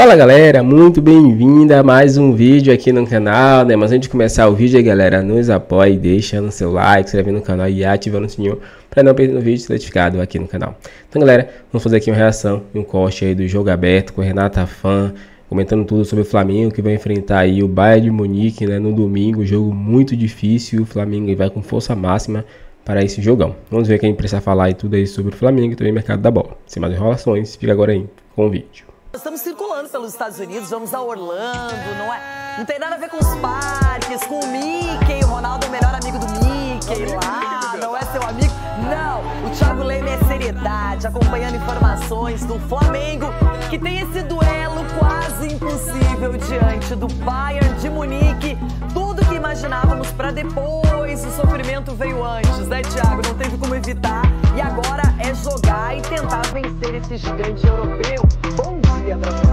Fala galera, muito bem-vinda a mais um vídeo aqui no canal, né? Mas antes de começar o vídeo aí galera, nos apoie, deixando seu like, se inscrevendo no canal e ativando o sininho para não perder o vídeo certificado aqui no canal. Então galera, vamos fazer aqui uma reação e um corte aí do jogo aberto com Renata Fã, comentando tudo sobre o Flamengo que vai enfrentar aí o Bayern de Munique, né, no domingo, jogo muito difícil, o Flamengo vai com força máxima para esse jogão. Vamos ver quem precisa falar aí tudo aí sobre o Flamengo e também o mercado da bola. Sem mais enrolações, fica agora aí com o vídeo. Estamos circulando pelos Estados Unidos, vamos a Orlando, não tem nada a ver com os parques, com o Mickey, o Ronaldo é o melhor amigo do Mickey lá, não é seu amigo? Não, o Thiago Leme é seriedade, acompanhando informações do Flamengo, que tem esse duelo quase impossível diante do Bayern de Munique. Tudo que imaginávamos para depois, o sofrimento veio antes, né, Thiago? Não teve como evitar, e agora é jogar e tentar vencer esse gigante europeu. Bom dia pra você.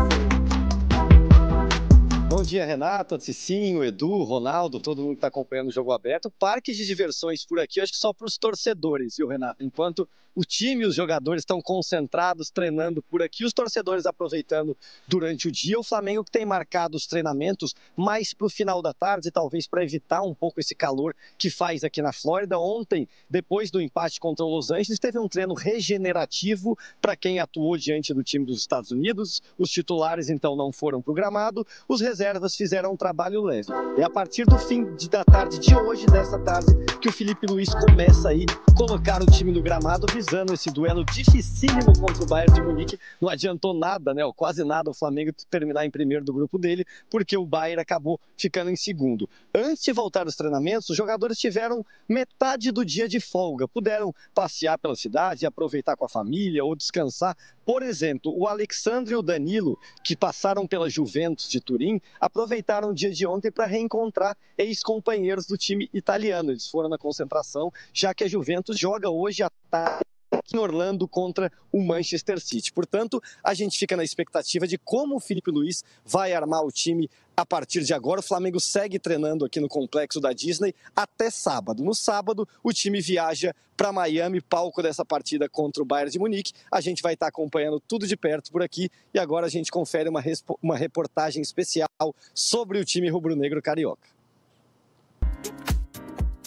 Bom dia, Renato, Cicinho, Edu, Ronaldo, todo mundo que está acompanhando o Jogo Aberto. Parque de diversões por aqui, acho que só para os torcedores, viu, Renato? Enquanto o time e os jogadores estão concentrados, treinando por aqui, os torcedores aproveitando durante o dia. O Flamengo que tem marcado os treinamentos mais para o final da tarde, talvez para evitar um pouco esse calor que faz aqui na Flórida. Ontem, depois do empate contra o Los Angeles, teve um treino regenerativo para quem atuou diante do time dos Estados Unidos. Os titulares, então, não foram programados. Os reservas fizeram um trabalho leve. É a partir do fim da tarde de hoje, dessa tarde, que o Felipe Luiz começa aí colocar o time no gramado, visando esse duelo dificílimo contra o Bayern de Munique. Não adiantou nada, né? Ou quase nada o Flamengo terminar em primeiro do grupo dele, porque o Bayern acabou ficando em segundo. Antes de voltar aos treinamentos, os jogadores tiveram metade do dia de folga. Puderam passear pela cidade, aproveitar com a família ou descansar. Por exemplo, o Alexandre e o Danilo, que passaram pela Juventus de Turim, aproveitaram o dia de ontem para reencontrar ex-companheiros do time italiano. Eles foram na concentração, já que a Juventus joga hoje à tarde em Orlando contra o Manchester City. Portanto, a gente fica na expectativa de como o Felipe Luiz vai armar o time a partir de agora. O Flamengo segue treinando aqui no complexo da Disney até sábado. No sábado, o time viaja para Miami, palco dessa partida contra o Bayern de Munique. A gente vai estar acompanhando tudo de perto por aqui e agora a gente confere uma reportagem especial sobre o time rubro-negro carioca.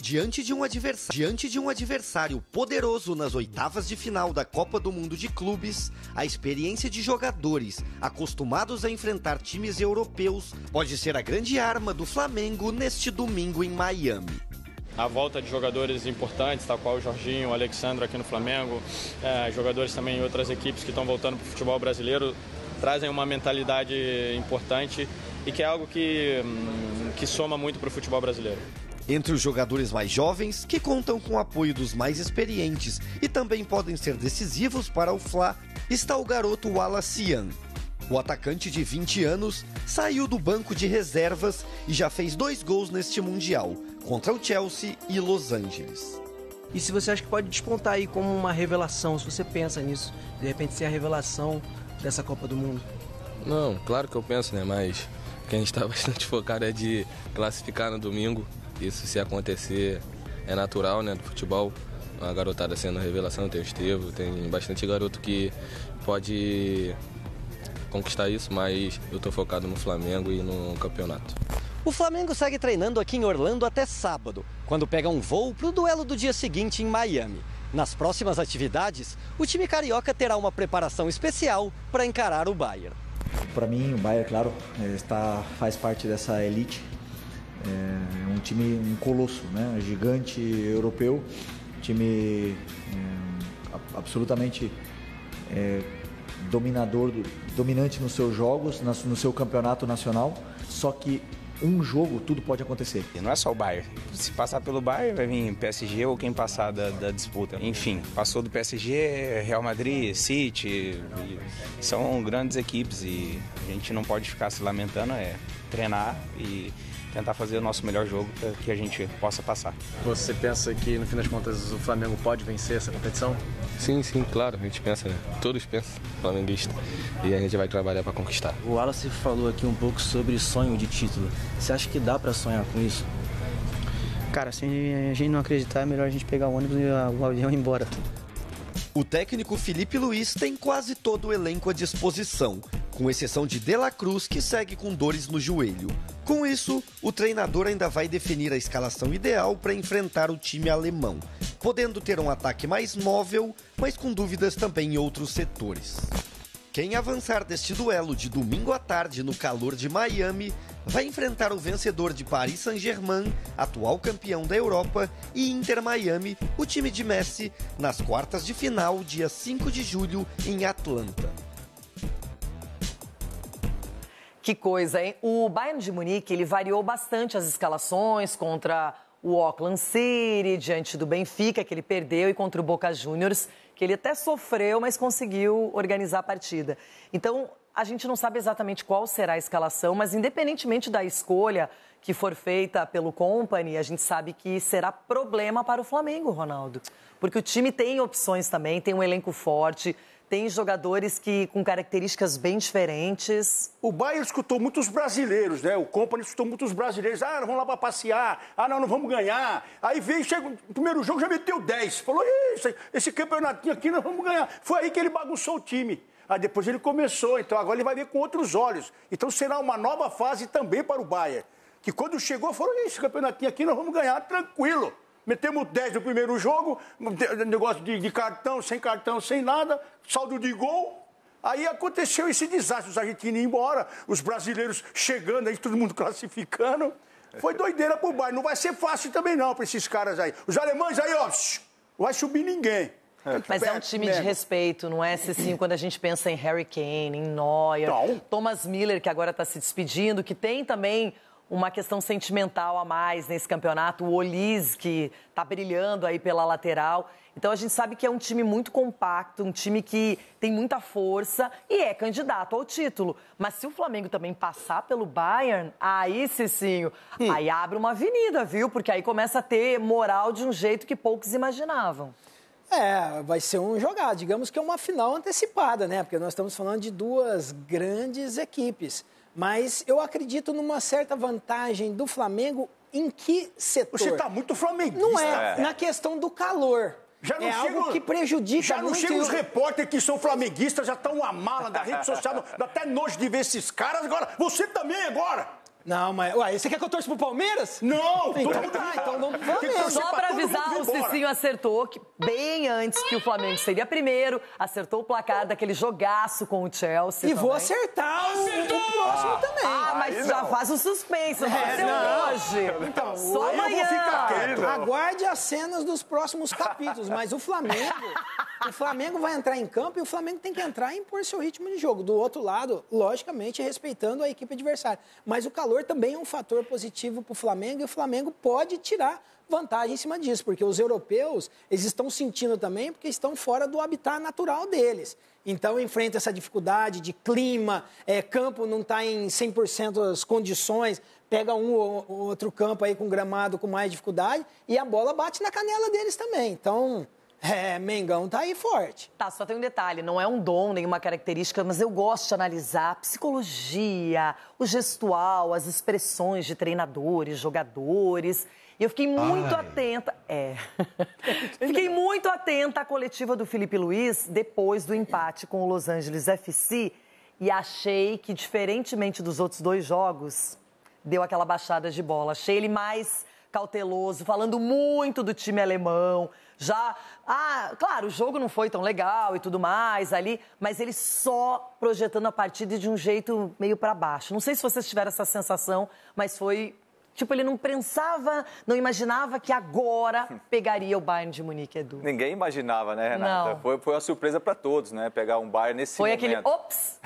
Diante de um adversário poderoso nas oitavas de final da Copa do Mundo de Clubes, a experiência de jogadores acostumados a enfrentar times europeus pode ser a grande arma do Flamengo neste domingo em Miami. A volta de jogadores importantes, tal qual o Jorginho, o Alexandre aqui no Flamengo, jogadores também em outras equipes que estão voltando para o futebol brasileiro, trazem uma mentalidade importante e que é algo que soma muito para o futebol brasileiro. Entre os jogadores mais jovens, que contam com o apoio dos mais experientes e também podem ser decisivos para o Fla, está o garoto Wallace Yan. O atacante de 20 anos saiu do banco de reservas e já fez 2 gols neste Mundial, contra o Chelsea e Los Angeles. E se você acha que pode despontar aí como uma revelação, se você pensa nisso, de repente ser a revelação dessa Copa do Mundo? Não, claro que eu penso, né? Mas o que a gente está bastante focado é de classificar no domingo. Isso, se acontecer, é natural, né, do futebol. A garotada sendo a revelação, tem o Estevo, tem bastante garoto que pode conquistar isso, mas eu estou focado no Flamengo e no campeonato. O Flamengo segue treinando aqui em Orlando até sábado, quando pega um voo para o duelo do dia seguinte em Miami. Nas próximas atividades, o time carioca terá uma preparação especial para encarar o Bayern. Para mim, o Bayern, claro, faz parte dessa elite. É um time, um colosso, né? Gigante europeu, time absolutamente dominante nos seus jogos, no seu campeonato nacional, só que um jogo tudo pode acontecer. Não é só o Bayern, se passar pelo Bayern vai vir PSG ou quem passar da disputa. Enfim, passou do PSG, Real Madrid, City, são grandes equipes e a gente não pode ficar se lamentando, treinar e tentar fazer o nosso melhor jogo para que a gente possa passar. Você pensa que, no fim das contas, o Flamengo pode vencer essa competição? Sim, claro, a gente pensa, né? Todos pensam, flamenguista, e a gente vai trabalhar para conquistar. O Wallace falou aqui um pouco sobre sonho de título. Você acha que dá para sonhar com isso? Cara, se a gente não acreditar, é melhor a gente pegar o ônibus e o avião e ir embora. O técnico Felipe Luiz tem quase todo o elenco à disposição, com exceção de De La Cruz, que segue com dores no joelho. Com isso, o treinador ainda vai definir a escalação ideal para enfrentar o time alemão, podendo ter um ataque mais móvel, mas com dúvidas também em outros setores. Quem avançar deste duelo de domingo à tarde no calor de Miami vai enfrentar o vencedor de Paris Saint-Germain, atual campeão da Europa, e Inter Miami, o time de Messi, nas quartas de final, dia 5 de julho, em Atlanta. Que coisa, hein? O Bayern de Munique, ele variou bastante as escalações contra o Auckland City, diante do Benfica, que ele perdeu, e contra o Boca Juniors, que ele até sofreu, mas conseguiu organizar a partida. Então, a gente não sabe exatamente qual será a escalação, mas independentemente da escolha que for feita pelo Kompany, a gente sabe que será problema para o Flamengo, Ronaldo. Porque o time tem opções também, tem um elenco forte, tem jogadores com características bem diferentes. O Bayern escutou muitos brasileiros, né? O Kompany escutou muitos brasileiros. Ah, vamos lá para passear. Ah, não vamos ganhar. Aí veio, chega o primeiro jogo, já meteu 10. Falou, esse campeonatinho aqui nós vamos ganhar. Foi aí que ele bagunçou o time. Aí depois ele começou, então agora ele vai ver com outros olhos. Então será uma nova fase também para o Bayern. Que quando chegou, falou, esse campeonatinho aqui nós vamos ganhar tranquilo. Metemos 10 no primeiro jogo, negócio de cartão, sem nada, saldo de gol. Aí aconteceu esse desastre, os argentinos indo embora, os brasileiros chegando aí, todo mundo classificando. Foi doideira pro Bayern. Não vai ser fácil também não para esses caras aí. Os alemães aí, ó, não vai subir ninguém. Mas é um time de respeito, não é, Cicinho? Quando a gente pensa em Harry Kane, em Neuer, Thomas Müller, que agora está se despedindo, que tem também uma questão sentimental a mais nesse campeonato, o Olise, que está brilhando aí pela lateral. Então a gente sabe que é um time muito compacto, um time que tem muita força e é candidato ao título. Mas se o Flamengo também passar pelo Bayern, aí, Cicinho, aí abre uma avenida, viu? Porque aí começa a ter moral de um jeito que poucos imaginavam. Vai ser um jogado, digamos que é uma final antecipada, né? Porque nós estamos falando de duas grandes equipes. Mas eu acredito numa certa vantagem do Flamengo em que setor? Você está muito flamenguista. Não na questão do calor. Já não algo que prejudica já não muito. chegam os repórteres que são flamenguistas, já estão uma mala da rede social, dá até nojo de ver esses caras. Agora, você também agora. Não, mas... você quer que eu torça pro Palmeiras? Não! Então não Flamengo. Só pra avisar, o Cicinho acertou que bem antes que o Flamengo seria primeiro, acertou o placar daquele jogaço com o Chelsea. E vou acertar o próximo também. Mas já faz o suspense, não vai ser hoje. Então, só amanhã. Aguarde as cenas dos próximos capítulos, mas o Flamengo vai entrar em campo e o Flamengo tem que entrar e impor seu ritmo de jogo. Do outro lado, logicamente, respeitando a equipe adversária. Mas o calor também é um fator positivo para o Flamengo e o Flamengo pode tirar vantagem em cima disso, porque os europeus, eles estão sentindo também porque estão fora do habitat natural deles. Então, enfrenta essa dificuldade de clima, campo não está em 100% as condições, pega um ou outro campo aí com gramado com mais dificuldade e a bola bate na canela deles também. Então... Mengão tá aí forte. Tá, só tem um detalhe, não é um dom, nenhuma característica, mas eu gosto de analisar a psicologia, o gestual, as expressões de treinadores, jogadores. E eu fiquei muito atenta... Fiquei muito atenta à coletiva do Felipe Luiz depois do empate com o Los Angeles FC e achei que, diferentemente dos outros dois jogos, deu aquela baixada de bola. Achei ele mais cauteloso, falando muito do time alemão. Claro, o jogo não foi tão legal e tudo mais ali, mas ele só projetando a partida de um jeito meio para baixo. Não sei se vocês tiveram essa sensação, mas foi... Tipo, ele não pensava, não imaginava que agora pegaria o Bayern de Munique, Edu. Ninguém imaginava, né, Renata? Foi uma surpresa para todos, né? Pegar um Bayern nesse momento. Foi aquele, ops!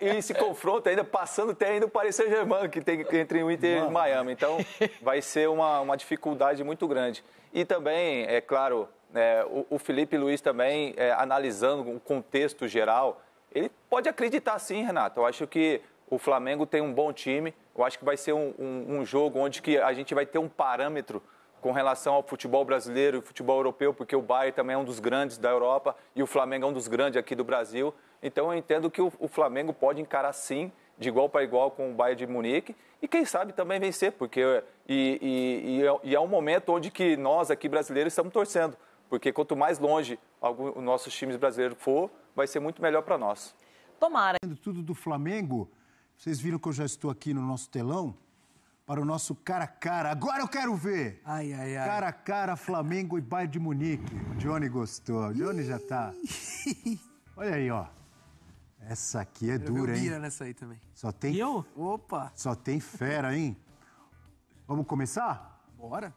E esse confronto ainda passando até ainda o Paris Saint-Germain, que tem entre o Inter e o Miami. Então, vai ser uma dificuldade muito grande. E também, é claro, o Felipe Luiz também, analisando o contexto geral, ele pode acreditar sim, Renata. Eu acho que o Flamengo tem um bom time. Eu acho que vai ser um jogo onde que a gente vai ter um parâmetro com relação ao futebol brasileiro e futebol europeu, porque o Bayern também é um dos grandes da Europa e o Flamengo é um dos grandes aqui do Brasil. Então eu entendo que o Flamengo pode encarar sim, de igual para igual com o Bayern de Munique e quem sabe também vencer, porque é um momento onde que nós aqui brasileiros estamos torcendo, porque quanto mais longe os nossos times brasileiros for, vai ser muito melhor para nós. Tomara. Tudo do Flamengo. Vocês viram que eu já estou aqui no nosso telão para o nosso cara a cara. Agora eu quero ver. Ai, ai, ai. Cara a cara, Flamengo e Bayern de Munique. O Johnny gostou. O Johnny já tá. Olha aí, ó. Essa aqui é dura, hein? Bira nessa aí também. Só tem... Eu? Opa! Só tem fera, hein? Vamos começar? Bora.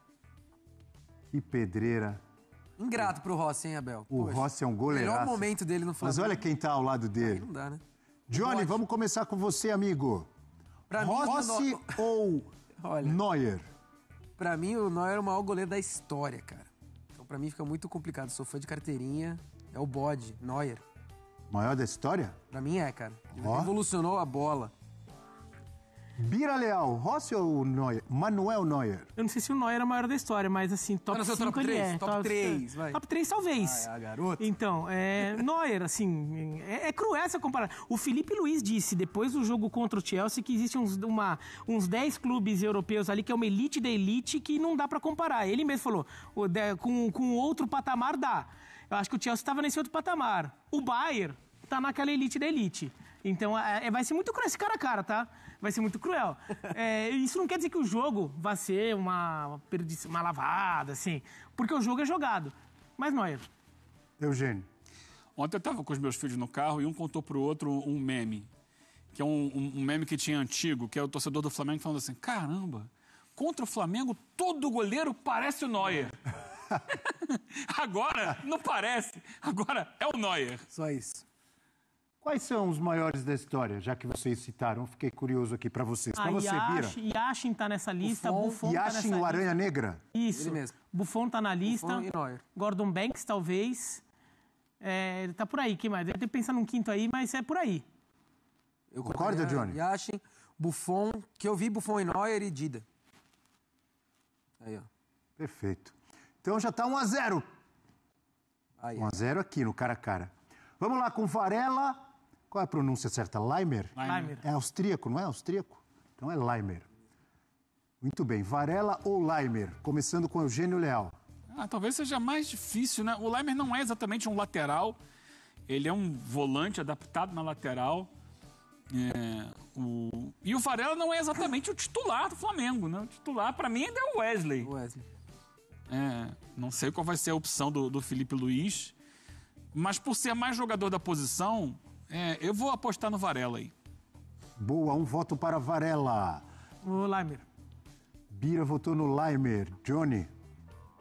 Que pedreira. Ingrato pro Rossi, hein, Abel? O Rossi é um goleiraço. Melhor momento dele no Flamengo. Mas olha quem tá ao lado dele. Aí não dá, né? Johnny, vamos começar com você, amigo. Pra mim, Rossi ou Neuer? Pra mim, o Neuer é o maior goleiro da história, cara. Então, pra mim, fica muito complicado. Sou fã de carteirinha. É o bode, Neuer. Maior da história? Pra mim é, cara. Ele revolucionou a bola. Bira Leal, Rossi ou Neuer? Manuel Neuer? Eu não sei se o Neuer é o maior da história, mas assim, top 5 top 3, ele é. top 3, vai. Top 3 talvez. Ah, garoto. Então, Neuer, assim, é cruel essa comparação. O Felipe Luiz disse, depois do jogo contra o Chelsea, que existem uns 10 clubes europeus ali, que é uma elite da elite, que não dá pra comparar. Ele mesmo falou, com outro patamar dá. Eu acho que o Chelsea estava nesse outro patamar. O Bayern tá naquela elite da elite. Então, vai ser muito cruel esse cara a cara, tá? Vai ser muito cruel. Isso não quer dizer que o jogo vai ser uma lavada, assim. Porque o jogo é jogado. Mas Neuer. Eugênio. Ontem eu estava com os meus filhos no carro e um contou pro outro um meme. Que é um meme que tinha antigo, que é o torcedor do Flamengo falando assim, caramba, contra o Flamengo todo goleiro parece o Neuer. Agora não parece. Agora é o Neuer. Só isso. Quais são os maiores da história, já que vocês citaram? Fiquei curioso aqui pra vocês. Pra você, Bira. Yashin tá nessa lista, Buffon tá nessa lista. Yashin, o Aranha Negra? Isso. Ele mesmo. Buffon tá na lista. Buffon e Neuer. Gordon Banks, talvez. Tá por aí, quem mais? Deve ter pensado num quinto aí, mas é por aí. Eu Concorda, Johnny? Yashin, Buffon, que eu vi Buffon e Neuer e Dida. Aí, ó. Perfeito. Então já tá 1-0. 1-0 aqui no cara a cara. Vamos lá com Varela. Qual é a pronúncia certa? Leimer? Leimer. É austríaco, não é austríaco? Então é Leimer. Muito bem. Varela ou Leimer? Começando com Eugênio Leal. Talvez seja mais difícil, né? O Leimer não é exatamente um lateral. Ele é um volante adaptado na lateral. E o Varela não é exatamente o titular do Flamengo, né? O titular, pra mim, ainda é o Wesley. Não sei qual vai ser a opção do Felipe Luiz. Mas por ser mais jogador da posição, eu vou apostar no Varela aí. Boa, um voto para Varela. O Leimer. Bira votou no Leimer. Johnny?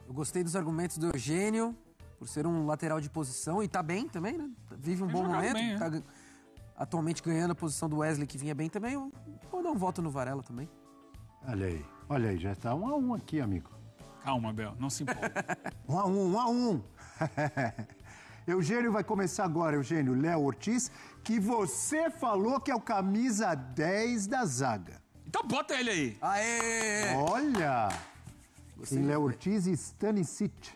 Eu gostei dos argumentos do Eugênio, por ser um lateral de posição, e tá bem também, né? Vive um bom momento. Bem, tá atualmente ganhando a posição do Wesley, que vinha bem também. Eu vou dar um voto no Varela também. Olha aí, já tá 1-1 aqui, amigo. Calma, Bel, não se empolga. 1-1. Eugênio vai começar agora, Eugênio. Léo Ortiz, que você falou que é o camisa 10 da zaga. Então bota ele aí. Aê! Olha! Tem Léo Ortiz e Stanisic.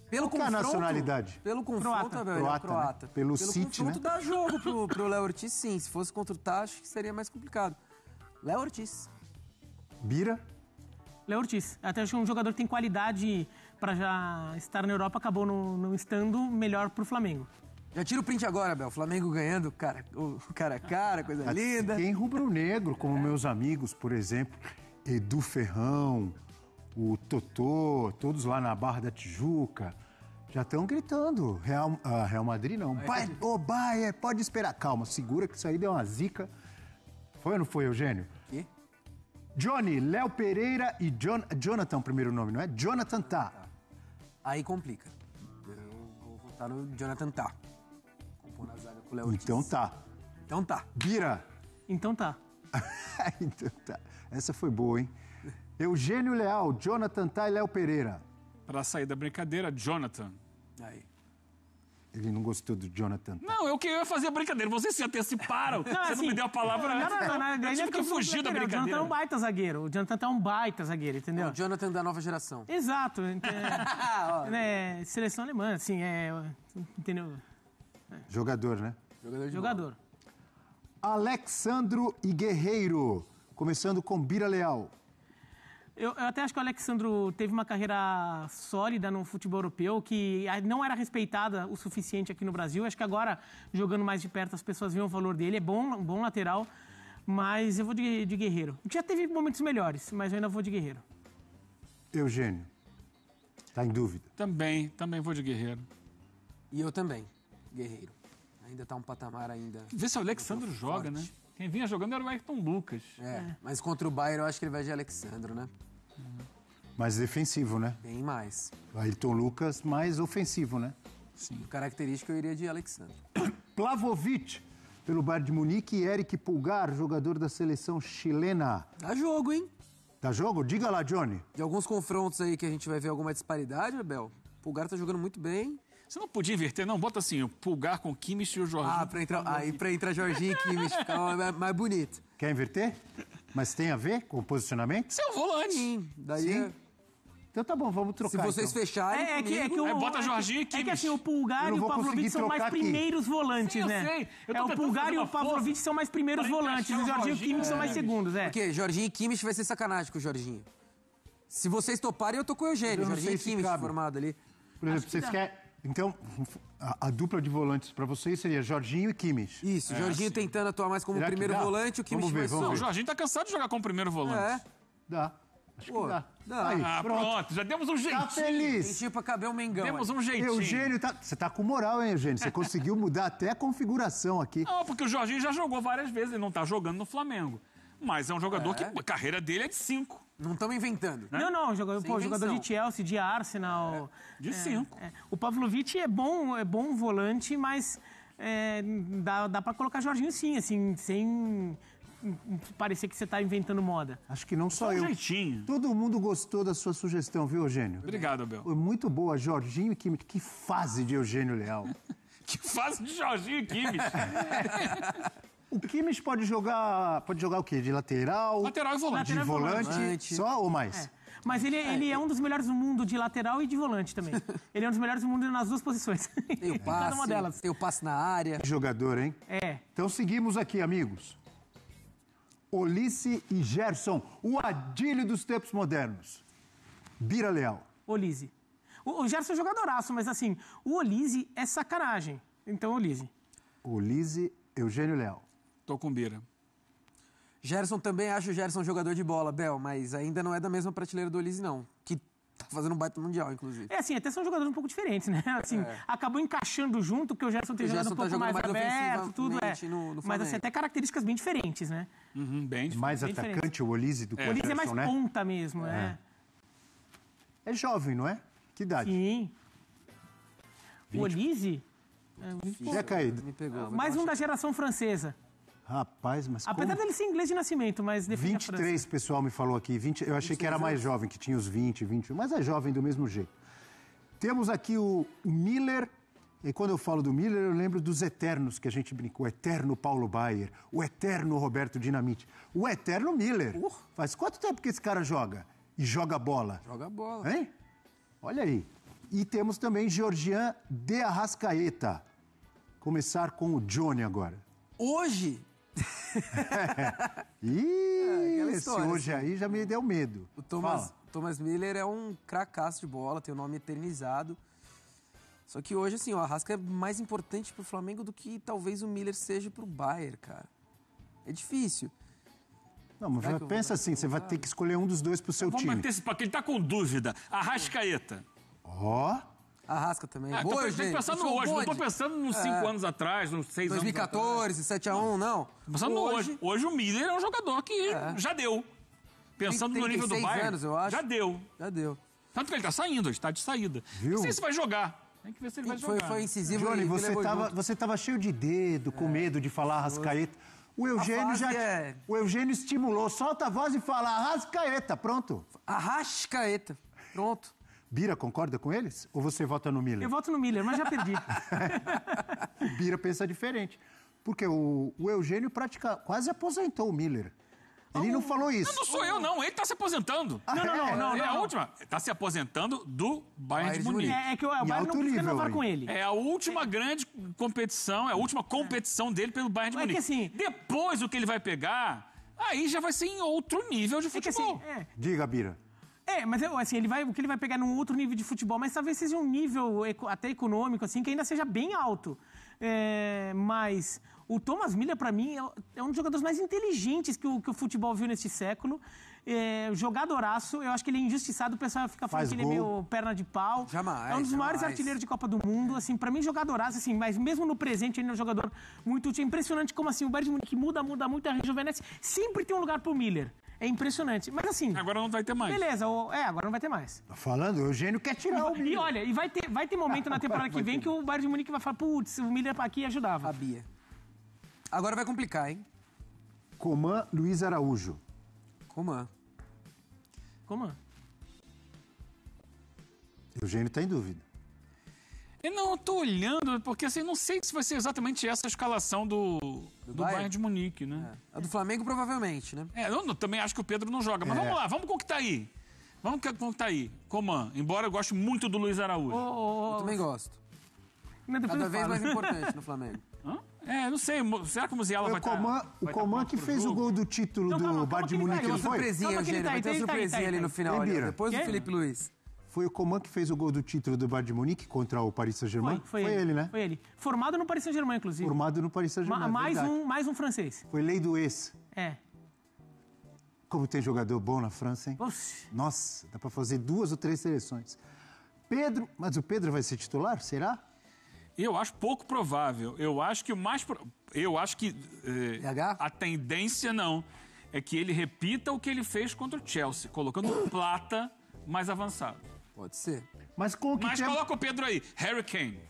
Pelo Qual é a nacionalidade? Pelo confronto, croata. Né? Pelo City, confronto né? dá jogo pro Léo Ortiz, sim. Se fosse contra o Tacho, seria mais complicado. Léo Ortiz. Bira? Léo Ortiz. Até acho que um jogador que tem qualidade para já estar na Europa, acabou não estando melhor pro Flamengo. Já tira o print agora, Bel. Flamengo ganhando, cara, o cara a cara, coisa linda. Tem rubro-negro, como meus amigos, por exemplo, Edu Ferrão, o Totô, todos lá na Barra da Tijuca, já estão gritando. Real Madrid não. Bayern, pode esperar. Calma, segura que isso aí deu uma zica. Foi ou não foi, Eugênio? Que? Johnny, Léo Pereira e Jonathan, primeiro nome, não é? Jonathan Tah. Aí complica. Eu vou votar no Jonathan Tah. Compor na zaga com o Léo Ortiz. Então tá. Bira. Então tá. Então tá. Essa foi boa, hein? Eugênio Leal, Jonathan Tah e Léo Pereira. Pra sair da brincadeira, Jonathan. Aí. Ele não gostou do Jonathan. Não, eu ia fazer a brincadeira. Vocês se anteciparam. Você não me deu a palavra antes. Eu tive que fugir da brincadeira. O Jonathan é um baita zagueiro. O Jonathan é um baita zagueiro, entendeu? É o Jonathan da nova geração. Exato. Seleção alemã, assim, entendeu? Jogador, né? Jogador. Alexandro e Guerreiro. Começando com Bira Leal. Eu até acho que o Alexandro teve uma carreira sólida no futebol europeu, que não era respeitada o suficiente aqui no Brasil. Acho que agora, jogando mais de perto, as pessoas veem o valor dele. É bom lateral, mas eu vou de Guerreiro. Já teve momentos melhores, mas eu ainda vou de Guerreiro. Eugênio, tá em dúvida? Também vou de Guerreiro. E eu também, Guerreiro. Ainda tá um patamar ainda... Vê se o Alexandro joga, né? Quem vinha jogando era o Ayrton Lucas. Mas contra o Bayern eu acho que ele vai de Alexandro, né? Mais defensivo, né? Bem mais. O Ayrton Lucas mais ofensivo, né? Sim. Característica eu iria de Alexandro. Plavovic, pelo Bayern de Munique, e Eric Pulgar, jogador da seleção chilena. Dá jogo, hein? Dá jogo? Diga lá, Johnny. De alguns confrontos aí que a gente vai ver alguma disparidade, Abel. Pulgar tá jogando muito bem. Você não podia inverter, não? Bota assim, o Pulgar com o Kimmich e o Jorginho. Pra entrar Jorginho e Kimmich ficar mais bonito. Quer inverter? Mas tem a ver com o posicionamento? Você é o volante. Sim. Daí Sim. Então tá bom, vamos trocar. Se vocês fecharem bota Jorginho e Kimmich. É que assim, o Pulgar e o Pavlovic são mais primeiros volantes, né? O Pulgar e o Pavlovic são mais primeiros volantes. O Jorginho e o Kimmich são mais segundos, Porque Jorginho e Kimmich vai ser sacanagem com o Jorginho. Se vocês toparem, eu tô com o Eugênio. Jorginho e Kimmich formado ali. Por exemplo, vocês querem... Então, a dupla de volantes para vocês seria Jorginho e Kimmich. Isso, Jorginho tentando atuar mais como primeiro volante, o Kimmich mais Não, o Jorginho tá cansado de jogar como primeiro volante. Dá. Acho que dá. Aí, pronto. Já demos um jeitinho. Tá feliz. Jeitinho pra caber o Mengão. Demos um jeitinho. Eugênio, você tá com moral, hein, Eugênio? Você conseguiu mudar até a configuração aqui. Não, porque o Jorginho já jogou várias vezes, ele não tá jogando no Flamengo. Mas é um jogador que a carreira dele é de 5. Não estamos inventando. Né? Não, jogador de Chelsea, de Arsenal. De 5. O Pavlovic é bom volante, mas dá pra colocar Jorginho sim, assim, sem parecer que você tá inventando moda. Acho que não só eu. Jeitinho. Todo mundo gostou da sua sugestão, viu, Eugênio? Obrigado, Abel. Foi muito boa, Jorginho e Kimmich. Que fase de Eugênio Leal. Que fase de Jorginho e Kimmich. O Kimmich pode jogar o quê? De lateral? Lateral e volante. De volante só ou mais? Mas ele é um dos melhores do mundo de lateral e de volante também. Ele é um dos melhores do mundo nas duas posições. Tem o passe, cada uma delas. Tem o passe na área. Jogador, hein? Então seguimos aqui, amigos. Olise e Gerson, o Adílio dos tempos modernos. Bira Leal. Olise. O Gerson é jogadoraço, mas assim, o Olise é sacanagem. Então, Olise. Olise, Eugênio Leal. Tô com Bira. Gerson também acho o Gerson jogador de bola, Bel, mas ainda não é da mesma prateleira do Olise, não. Que tá fazendo um baita mundial, inclusive. Assim, até são jogadores um pouco diferentes, né? Assim, acabou encaixando junto, porque o Gerson tem jogado um pouco mais aberto, tudo no mas assim, até características bem diferentes, né? Bem diferentes. Mais bem atacante diferentes. O Olise do que o Gerson, Olise é mais né? ponta mesmo, É jovem, não é? Que idade? Sim. 20. O Olise... Já caído. Me pegou. Mais um da geração francesa. Rapaz, mas apesar dele ser inglês de nascimento, mas... 23, pessoal me falou aqui. 20, eu achei que era mais jovem, que tinha os 20, 21. Mas é jovem do mesmo jeito. Temos aqui o Miller. E quando eu falo do Miller, eu lembro dos eternos que a gente brincou. O eterno Paulo Baier, o eterno Roberto Dinamite, o eterno Miller. Faz quanto tempo que esse cara joga? E joga bola? Joga bola. Hein? Olha aí. E temos também Georgian de Arrascaeta. Começar com o Johnny agora. Hoje? Ih, esse hoje aí já me deu medo. O Thomas Miller é um cracaço de bola, tem o nome eternizado. Só que hoje, assim, o Arrasca é mais importante pro Flamengo do que talvez o Miller seja pro Bayern, cara. É difícil. Não, mas pensa assim, você vai ter que escolher um dos dois pro seu time. Vamos antecipar, porque ele tá com dúvida. Arrascaeta. Arrasca também. Tem que pensar no hoje, não tô pensando nos 5 anos atrás, nos 6 anos atrás. 2014, 7-1, não. Tô pensando no hoje. Hoje o Miller é um jogador que já deu. Pensando no nível do Bayern, anos, eu acho. já deu. Já deu. Tanto que ele tá saindo, está de saída. Viu? Não sei se vai jogar. Tem que ver se ele vai jogar. Foi incisivo. Johnny, você tava cheio de dedo, com medo de falar Arrascaeta. O Eugênio estimulou. Solta a voz e fala Arrascaeta. Pronto. Arrascaeta. Pronto. Bira, concorda com eles? Ou você vota no Miller? Eu voto no Miller, mas já perdi. O Bira pensa diferente. Porque o Eugênio quase aposentou o Miller. Ele não falou isso. Não sou eu, não. Ele tá se aposentando. Não. É a última. Tá se aposentando do Bayern de Munique. É que o Bayern não quis renovar com ele. É a última grande competição, é a última competição dele pelo Bayern de Munique. É que assim... Depois o que ele vai pegar, aí já vai ser em outro nível de futebol. Diga, Bira. Mas assim, o que ele vai pegar num outro nível de futebol, mas talvez seja um nível até econômico, assim, que ainda seja bem alto. Mas o Thomas Müller, para mim, é um dos jogadores mais inteligentes que o futebol viu neste século. Jogadoraço, eu acho que ele é injustiçado, o pessoal fica falando que ele é meio perna de pau. Jamais, é um dos maiores artilheiros de Copa do Mundo, assim, para mim jogadoraço, assim, mas mesmo no presente ele é um jogador muito útil. É impressionante como assim, o Bayern de Munique muda muito, rejuvenesce, sempre tem um lugar pro Miller. É impressionante. Mas assim... Agora não vai ter mais. Beleza, agora não vai ter mais. Tá falando, o Eugênio quer tirar o Miller. E olha, vai ter momento na temporada que vem que o Bayern de Munique vai falar, putz, o Miller aqui ajudava. Sabia. Agora vai complicar, hein? Coman, Luiz Araújo. Coman. Eugênio tá em dúvida. Eu tô olhando, porque assim, não sei se vai ser exatamente essa a escalação do Bayern de Munique, né? A do Flamengo, provavelmente, né? Eu também acho que o Pedro não joga. Mas vamos lá, vamos com o que tá aí. Coman, embora eu goste muito do Luiz Araújo. Eu também gosto. Cada vez mais importante no Flamengo. Não sei. Será que o Musiala vai estar... O Coman que fez o gol do título do Bayern de Munique, não foi? Vai ter uma surpresinha ali no final, depois do Felipe Luiz. Foi o Coman que fez o gol do título do Bayern de Munique contra o Paris Saint-Germain? Foi ele, né? Foi ele. Formado no Paris Saint-Germain, inclusive. Formado no Paris Saint-Germain, mais um francês. Foi lei do ex. Como tem jogador bom na França, hein? Oxi. Nossa, dá pra fazer 2 ou 3 seleções. Mas o Pedro vai ser titular, será? Eu acho pouco provável. Eu acho que a tendência é que ele repita o que ele fez contra o Chelsea, colocando o Plata mais avançado. Pode ser. Mas coloca o Pedro aí, Harry Kane.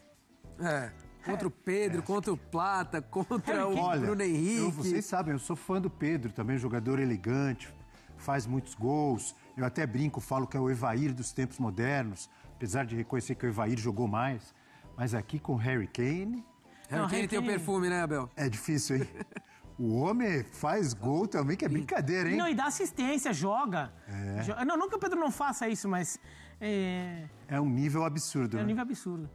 Contra o Pedro, contra o Plata, contra o Bruno Henrique. Vocês sabem, eu sou fã do Pedro, também jogador elegante, faz muitos gols. Eu até brinco, falo que é o Evair dos tempos modernos, apesar de reconhecer que o Evair jogou mais. Mas aqui com o Harry Kane... Harry Kane tem o perfume, né, Abel? É difícil, hein? O homem faz gol também, que é brincadeira, hein? Não, e dá assistência, joga. Não que o Pedro não faça isso, mas... É um nível absurdo, né? É um nível absurdo.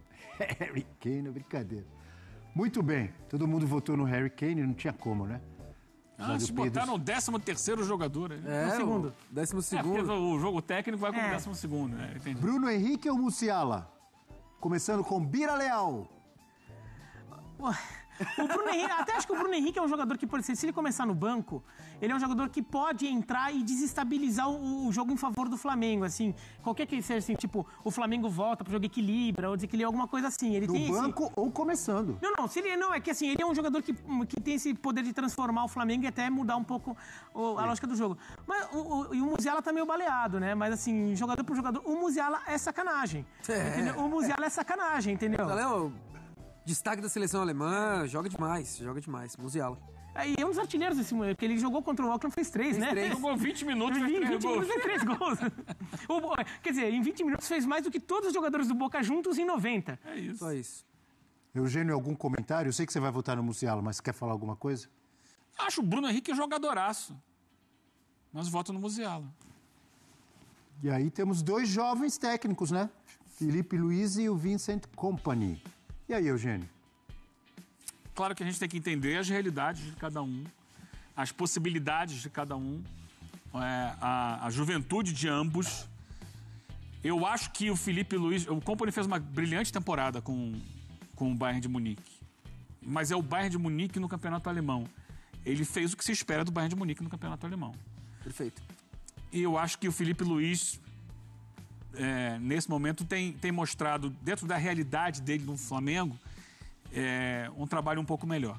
Harry Kane é brincadeira. Muito bem, todo mundo votou no Harry Kane, não tinha como, né? Se botaram o 13º jogador. O segundo. 12º. Porque o jogo técnico vai com o 12º, né? Entendi. Bruno Henrique ou Musiala? Começando com Bira Leal. O Bruno Henrique, até acho que o Bruno Henrique é um jogador que, por exemplo, se ele começar no banco, ele é um jogador que pode entrar e desestabilizar o jogo em favor do Flamengo, assim. Qualquer que seja, assim, tipo, o Flamengo volta pro jogo, equilibra, ou desequilibra, alguma coisa assim. Ele tem banco ou começando? É que assim, ele é um jogador que tem esse poder de transformar o Flamengo e até mudar um pouco a lógica do jogo. Mas o Musiala tá meio baleado, né? Mas assim, jogador por jogador, o Musiala é sacanagem. Entendeu? O Musiala é sacanagem, entendeu? Destaque da seleção alemã, joga demais, Musiala. E é um dos artilheiros desse momento, porque ele jogou contra o Auckland, fez 3, né? Jogou 20 minutos, fez 3 gols. Quer dizer, em 20 minutos fez mais do que todos os jogadores do Boca juntos em 90. É isso. Só isso. Eugênio, algum comentário? Eu sei que você vai votar no Musiala, mas quer falar alguma coisa? Acho o Bruno Henrique jogadoraço, mas voto no Musiala. E aí temos 2 jovens técnicos, né? Felipe Luiz e o Vincent Kompany. E aí, Eugênio? Claro que a gente tem que entender as realidades de cada um, as possibilidades de cada um, a juventude de ambos. Eu acho que o Felipe Luiz... O Kompany fez uma brilhante temporada com o Bayern de Munique. Mas é o Bayern de Munique no campeonato alemão. Ele fez o que se espera do Bayern de Munique no campeonato alemão. Perfeito. E eu acho que o Felipe Luiz... nesse momento tem mostrado, dentro da realidade dele no Flamengo, um trabalho um pouco melhor.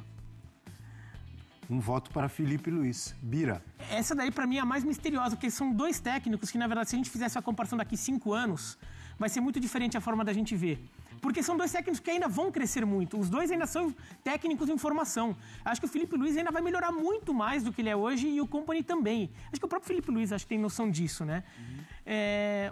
Um voto para Felipe Luiz. Bira. Essa daí, pra mim, é a mais misteriosa, porque são 2 técnicos que, na verdade, se a gente fizesse a comparação daqui 5 anos, vai ser muito diferente a forma da gente ver. Porque são 2 técnicos que ainda vão crescer muito. Os 2 ainda são técnicos em formação. Acho que o Felipe Luiz ainda vai melhorar muito mais do que ele é hoje e o Kompany também. Acho que o próprio Felipe Luiz acho que tem noção disso, né?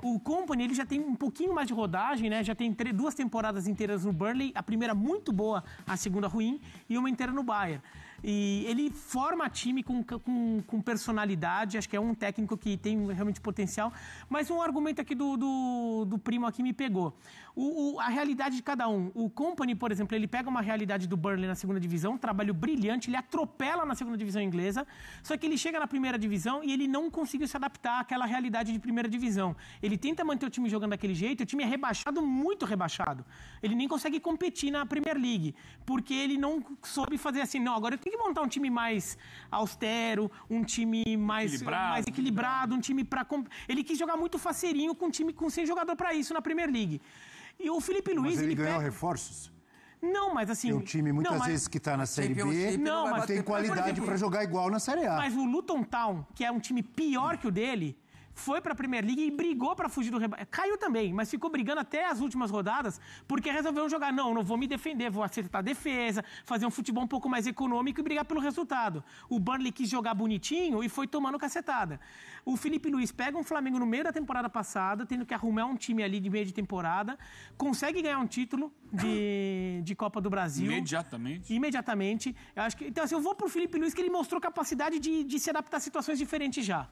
O Kompany, ele já tem um pouquinho mais de rodagem, né? Já tem 2 temporadas inteiras no Burnley. A primeira muito boa, a segunda ruim e uma inteira no Bayern. E ele forma time com personalidade, acho que é um técnico que tem realmente potencial. Mas um argumento aqui do primo aqui me pegou. A realidade de cada um. O Kompany, por exemplo, ele pega uma realidade do Burnley na segunda divisão, um trabalho brilhante, ele atropela na segunda divisão inglesa, só que ele chega na primeira divisão e ele não conseguiu se adaptar àquela realidade de primeira divisão. Ele tenta manter o time jogando daquele jeito, o time é rebaixado, muito rebaixado. Ele nem consegue competir na Premier League, porque ele não soube fazer assim, não, agora eu tenho que montar um time mais austero, um time mais equilibrado, um time para... Ele quis jogar muito faceirinho com um time sem jogador para isso na Premier League. E o Filipe Luís... Mas ele ganhou reforços? Não, mas assim... Tem um time muitas vezes que está na Série B não tem qualidade para jogar igual na Série A. Mas o Luton Town, que é um time pior que o dele, foi para a Premier League e brigou para fugir do rebaixamento. Caiu também, mas ficou brigando até as últimas rodadas, porque resolveu jogar, não vou me defender, vou acertar a defesa, fazer um futebol um pouco mais econômico e brigar pelo resultado. O Burnley quis jogar bonitinho e foi tomando cacetada. O Filipe Luís pega um Flamengo no meio da temporada passada, tendo que arrumar um time ali de meio de temporada, consegue ganhar um título de Copa do Brasil. Imediatamente. Eu acho que, então, assim, eu vou pro Filipe Luís, que ele mostrou capacidade de se adaptar a situações diferentes já.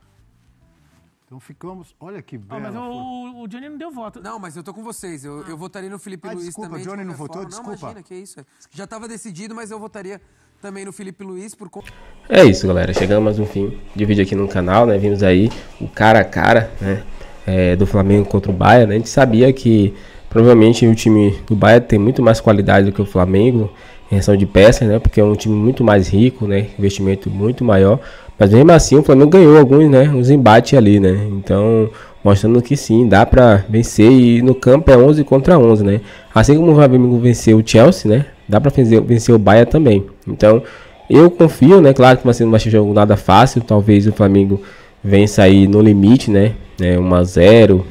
Então ficamos... Olha que belo. Mas o Johnny não deu voto. Não, mas eu tô com vocês. Eu votaria no Filipe Luís desculpa, também. Desculpa, o Johnny não votou? Não, desculpa. imagina, que isso. Já estava decidido, mas eu votaria também no Filipe Luís por conta... É isso, galera. Chegamos no fim de vídeo aqui no canal, né? Vimos aí o cara a cara, né? Do Flamengo contra o Bayern, né? A gente sabia que provavelmente o time do Bayern tem muito mais qualidade do que o Flamengo em questão de peças, né? Porque é um time muito mais rico, né? Investimento muito maior. Mas mesmo assim o Flamengo ganhou alguns, né? Uns embates ali, né? Então, mostrando que sim, dá pra vencer. E no campo é 11 contra 11, né? Assim como o Flamengo venceu o Chelsea, né? Dá pra vencer o Bayern também. Então, eu confio, né? Claro que não vai ser um jogo nada fácil. Talvez o Flamengo vença aí no limite, né? 1-0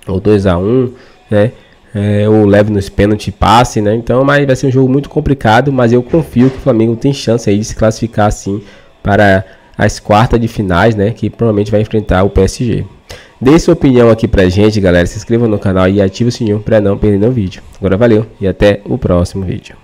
ou 2-1, né? Ou leve nos pênaltis e passe, né? Então, mas vai ser um jogo muito complicado. Mas eu confio que o Flamengo tem chance aí de se classificar assim para as quartas de finais, né? Que provavelmente vai enfrentar o PSG. Dê sua opinião aqui pra gente, galera. Se inscreva no canal e ative o sininho para não perder nenhum vídeo. Agora valeu e até o próximo vídeo.